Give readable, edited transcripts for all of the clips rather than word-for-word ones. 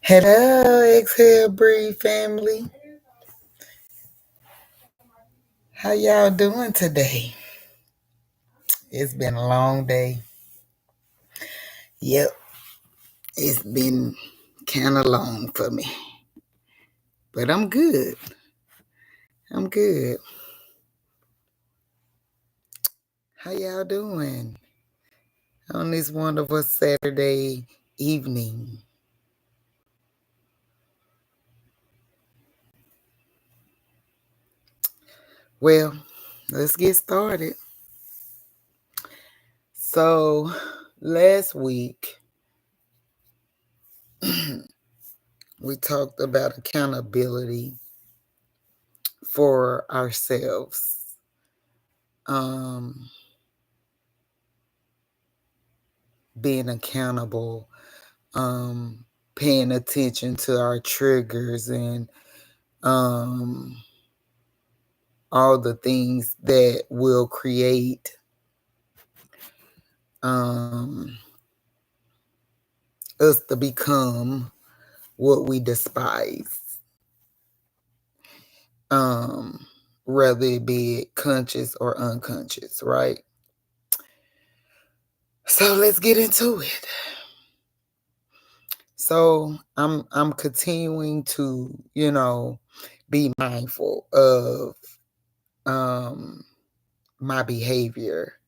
Hello, Exhale Breathe family. How y'all doing today? It's been a long day. Yep, it's been kind of long for me. But I'm good. I'm good. How y'all doing on this wonderful Saturday evening? Well, let's get started. So, last week, we talked about accountability for ourselves. Being accountable, paying attention to our triggers and all the things that will create us to become what we despise, whether it be conscious or unconscious, right? So let's get into it. So I'm continuing to, be mindful of my behavior,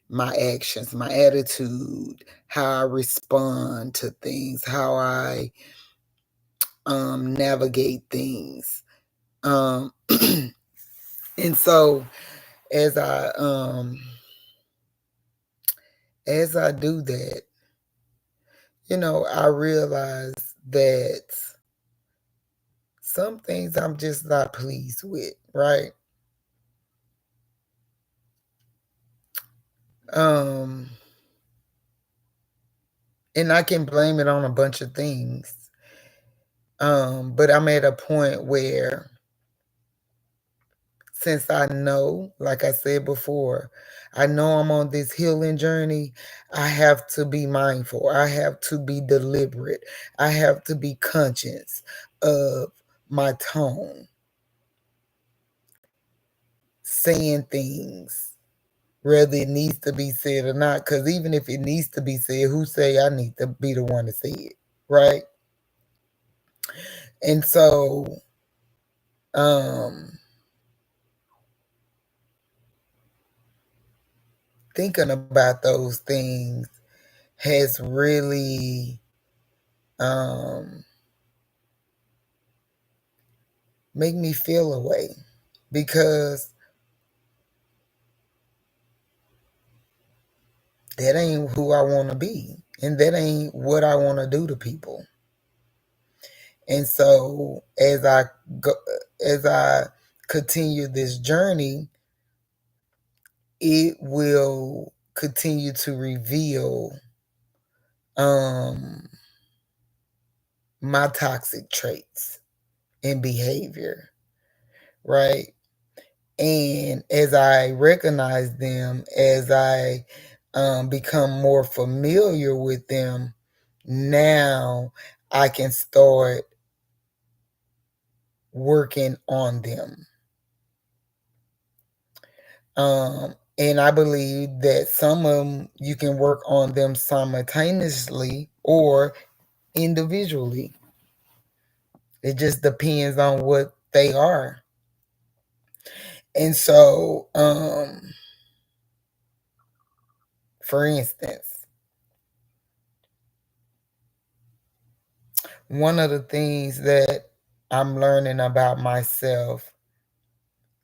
my actions, my attitude, how I respond to things, how I navigate things. And so as I do that, I realize that some things I'm just not pleased with, right? And I can blame it on a bunch of things. But I'm at a point where, since I know, like I said before, I know I'm on this healing journey, I have to be mindful. I have to be deliberate. I have to be conscious of my tone, saying things, whether it needs to be said or not. Because even if it needs to be said, who say I need to be the one to say it, right? And so, thinking about those things has really make me feel away, because that ain't who I want to be, and that ain't what I want to do to people. And so as I continue this journey, it will continue to reveal my toxic traits and behavior, right? And as I recognize them, as I become more familiar with them, now I can start working on them. And I believe that some of them, you can work on them simultaneously or individually. It just depends on what they are. And so, for instance, one of the things that I'm learning about myself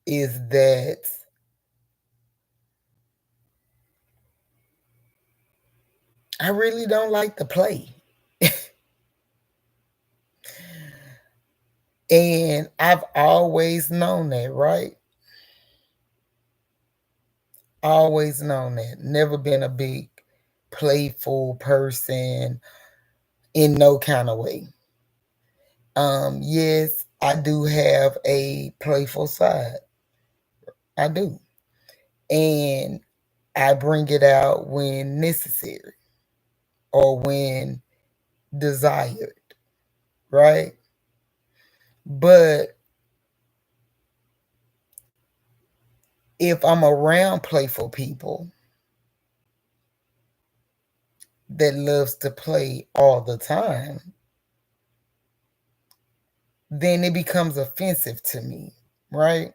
is that I really don't like to play. And I've always known that, right? Always known that. Never been a big playful person in no kind of way. Yes, I do have a playful side. I do. And I bring it out when necessary or when desired. right? But if I'm around playful people that loves to play all the time, then it becomes offensive to me, right?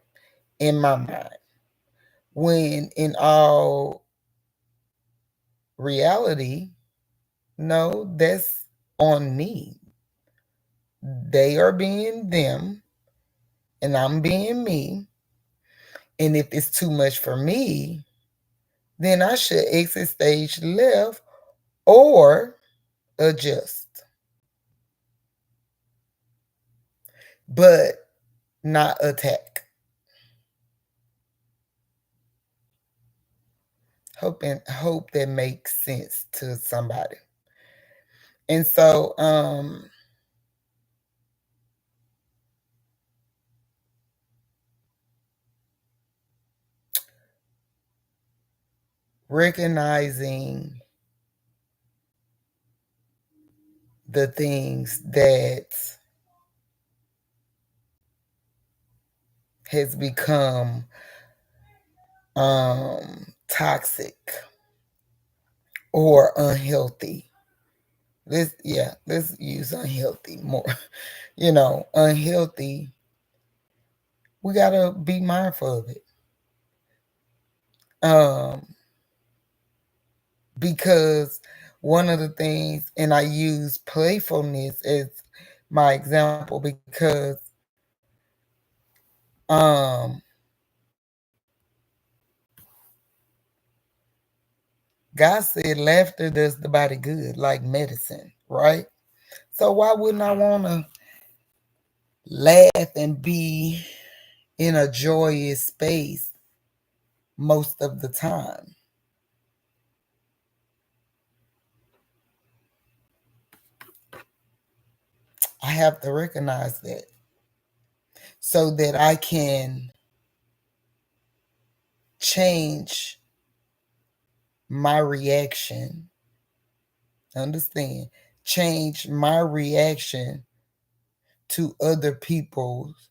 In my mind. When in all reality, no, that's on me. They are being them and I'm being me. And if it's too much for me, then I should exit stage left or adjust, but not attack. Hope that makes sense to somebody. And so recognizing the things that has become toxic or unhealthy. Let's use unhealthy more. Unhealthy, we gotta be mindful of it. Because one of the things, and I use playfulness as my example because God said laughter does the body good, like medicine, right? So why wouldn't I want to laugh and be in a joyous space most of the time? I have to recognize that so that I can change my reaction. Understand? Change my reaction to other people's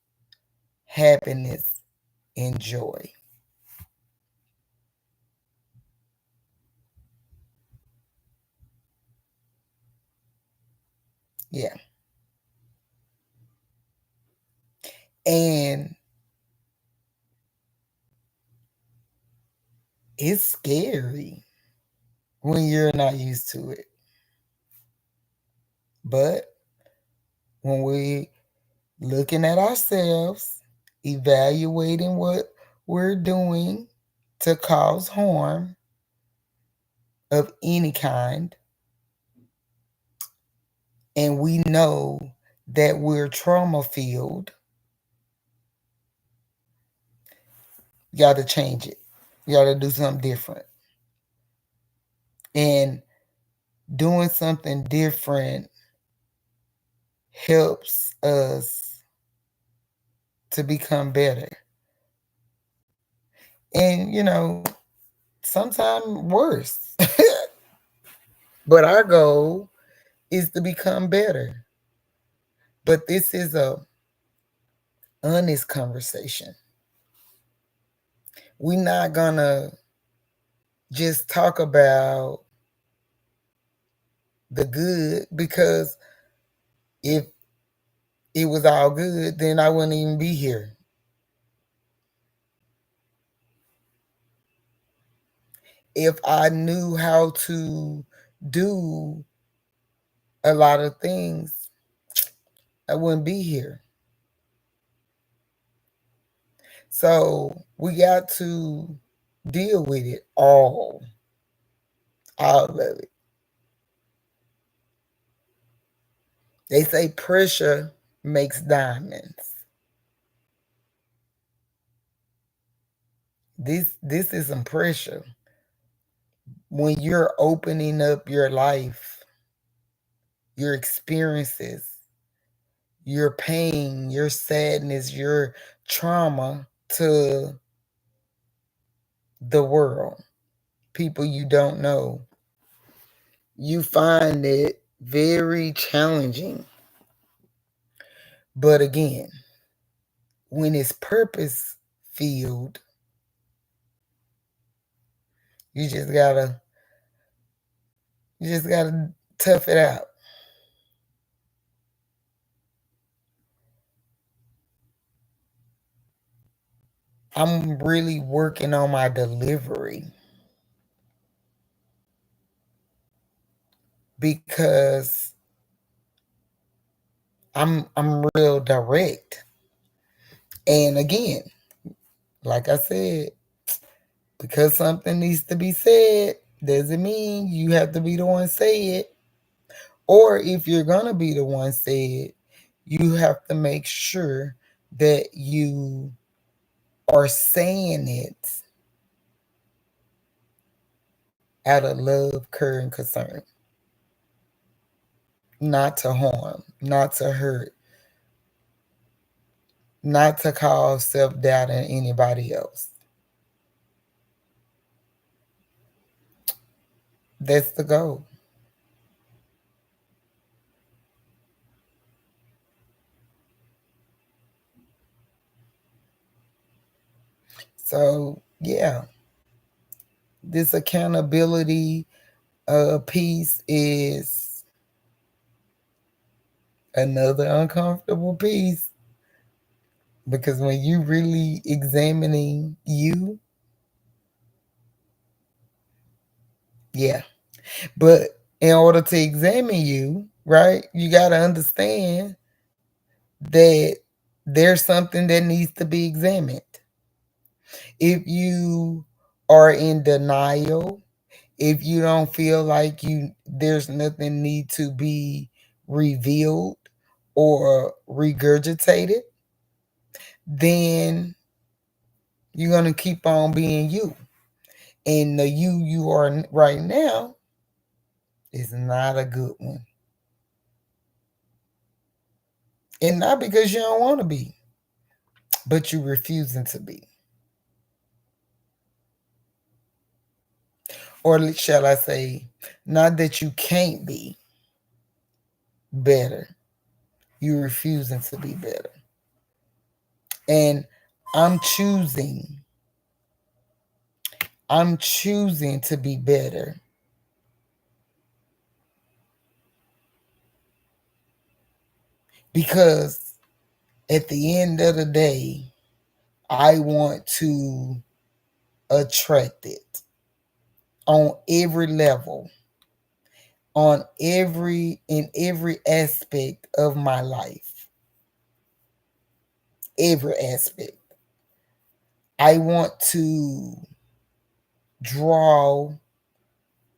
happiness and joy. Yeah. And it's scary when you're not used to it. But when we looking at ourselves, evaluating what we're doing to cause harm of any kind, and we know that we're trauma filled, you got to change it. You got to do something different. And doing something different helps us to become better. And, sometimes worse. But our goal is to become better. But this is a honest conversation. We're not gonna just talk about the good, because if it was all good, then I wouldn't even be here. If I knew how to do a lot of things, I wouldn't be here. So we got to deal with it all of it. They say pressure makes diamonds. This is some pressure. When you're opening up your life, your experiences, your pain, your sadness, your trauma to the world, people you don't know, you find it very challenging. But again, when it's purpose filled, you just gotta you just gotta tough it out. I'm really working on my delivery because I'm real direct. And again, like I said, because something needs to be said doesn't mean you have to be the one say it. Or if you're gonna be the one say it, you have to make sure that you are saying it out of love, care, and concern. Not to harm, not to hurt, not to cause self doubt in anybody else. That's the goal. So, yeah, this accountability piece is another uncomfortable piece because when you really examining you, yeah. But in order to examine you, right, you got to understand that there's something that needs to be examined. If you are in denial, if you don't feel like there's nothing need to be revealed or regurgitated, then you're going to keep on being you. And the you are right now is not a good one. And not because you don't want to be, but you're refusing to be. Or shall I say, not that you can't be better, you're refusing to be better. And I'm choosing, I'm choosing to be better because at the end of the day, I want to attract it on every level, on every aspect of my life. Every aspect. I want to draw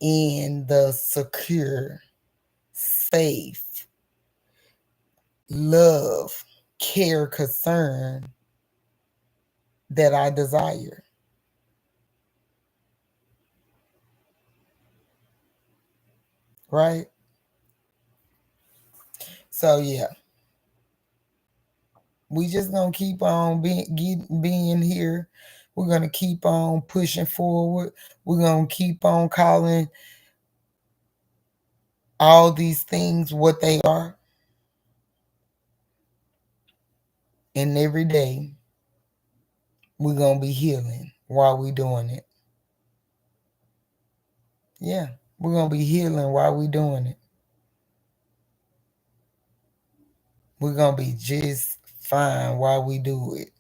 in the secure, safe, love, care, concern that I desire. Right? So yeah, we just gonna keep on being here. We're gonna keep on pushing forward. We're gonna keep on calling all these things what they are. And every day we're gonna be healing while we doing it. Yeah, we're gonna be healing while we doing it. We're gonna be just fine while we do it.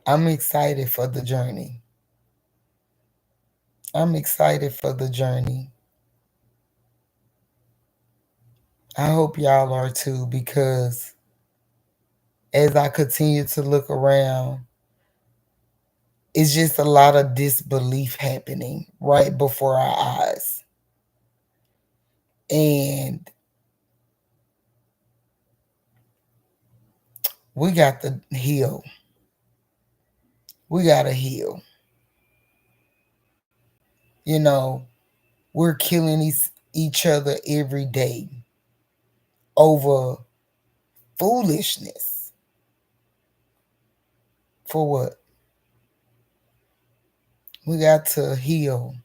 I'm excited for the journey. I'm excited for the journey. I hope y'all are too, because as I continue to look around, it's just a lot of disbelief happening right before our eyes. And we got to heal. We got to heal. You know, we're killing each other every day over foolishness. For what? We got to heal.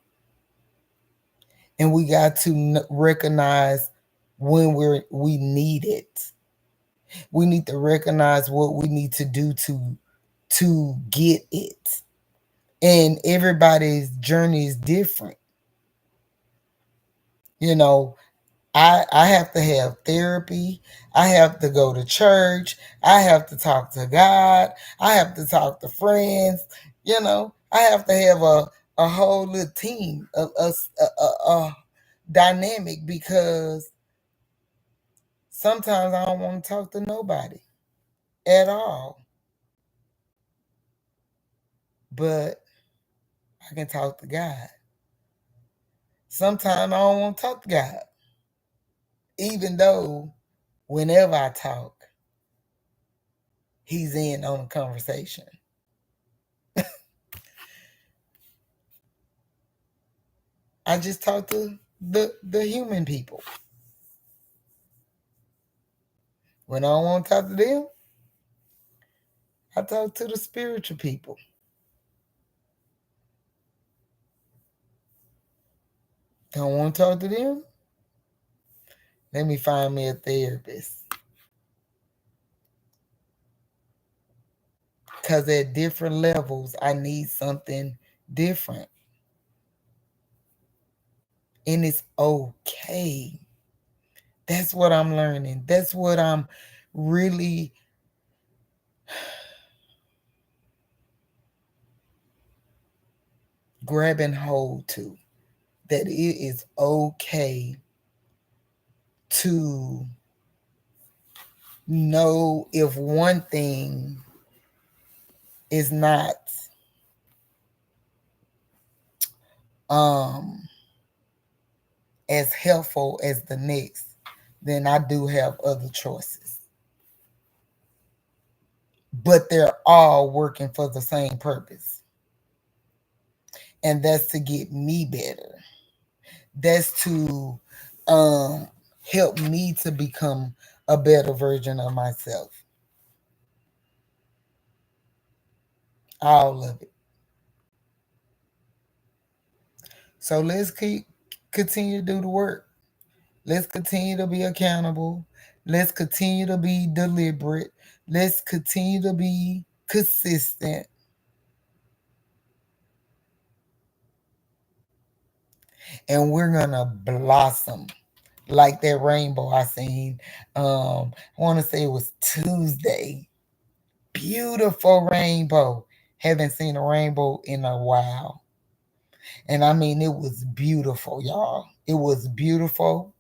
And we got to recognize when we need it. We need to recognize what we need to do to get it. And everybody's journey is different. You know, I have to have therapy. I have to go to church. I have to talk to God. I have to talk to friends. I have to have a whole little team, a dynamic, because sometimes I don't want to talk to nobody at all. But I can talk to God. Sometimes I don't want to talk to God, even though whenever I talk, He's in on the conversation. I just talk to the human people. When I don't want to talk to them, I talk to the spiritual people. Don't want to talk to them? Let me find me a therapist. Because at different levels, I need something different. And it's okay. That's what I'm learning. That's what I'm really grabbing hold to. That it is okay to know if one thing is not um as helpful as the next, then I do have other choices. But they're all working for the same purpose. And that's to get me better. That's to help me to become a better version of myself. All of it. So let's continue to do the work. Let's continue to be accountable. Let's continue to be deliberate. Let's continue to be consistent. And we're going to blossom like that rainbow I seen. I want to say it was Tuesday. Beautiful rainbow. Haven't seen a rainbow in a while. And I mean, it was beautiful, y'all. It was beautiful.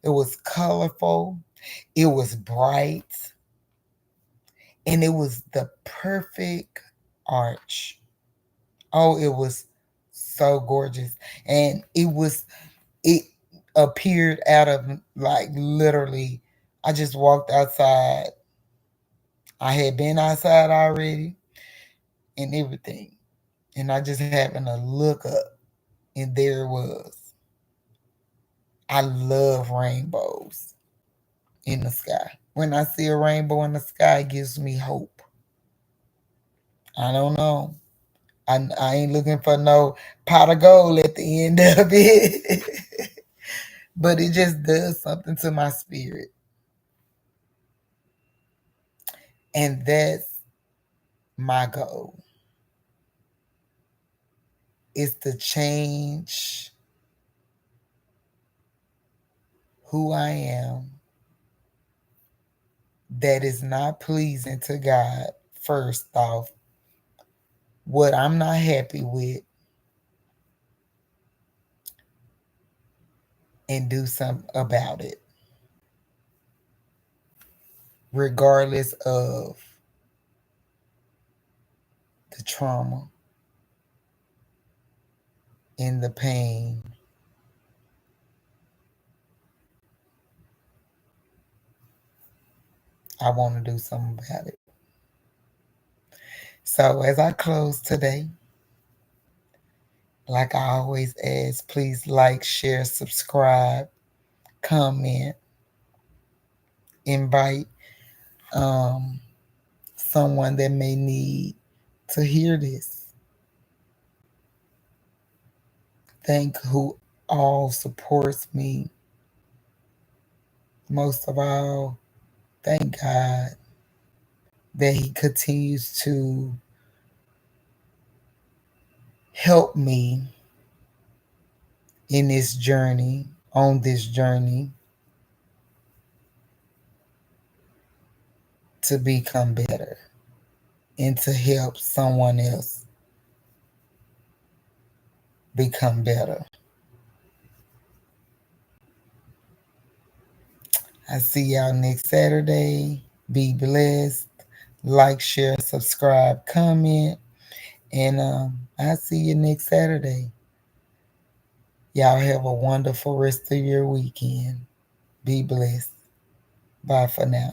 It was colorful. It was bright. And it was the perfect arch. Oh, it was so gorgeous. And it appeared out of, like, literally, I just walked outside. I had been outside already and everything. And I just happened to look up, and there it was. I love rainbows in the sky. When I see a rainbow in the sky, it gives me hope. I don't know. I ain't looking for no pot of gold at the end of it. But it just does something to my spirit. And that's my goal. Is to change who I am that is not pleasing to God, first off, what I'm not happy with, and do something about it, regardless of the trauma and the pain. I want to do something about it. So as I close today, like I always ask, please like, share, subscribe, comment, invite um, someone that may need to hear this. Thank who all supports me. Most of all, thank God that He continues to help me in this journey, on this journey, to become better and to help someone else become better. I see y'all next Saturday. Be blessed. Like, share, subscribe, comment. And I'll see you next Saturday. Y'all have a wonderful rest of your weekend. Be blessed. Bye for now.